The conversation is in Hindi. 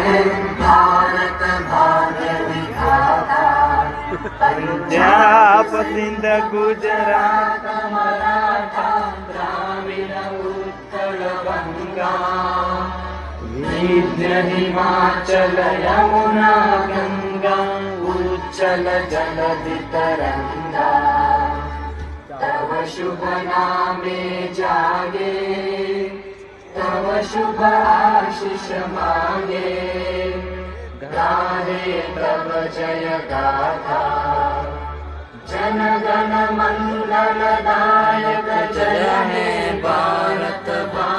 हे भारत भाग्य विधाता, पंजाब सिंध गुजरात मराठा द्राविड उत्कल गंगा, विंध्य हिमाचल यमुना गंगा, उच्चल जलधि तरंगा। तव शुभ नामे जागे, तव शुभ आशीष मांगे, गाहे तव जय गाथा। जन गण मंगल दायक जय हे भारत भाग्य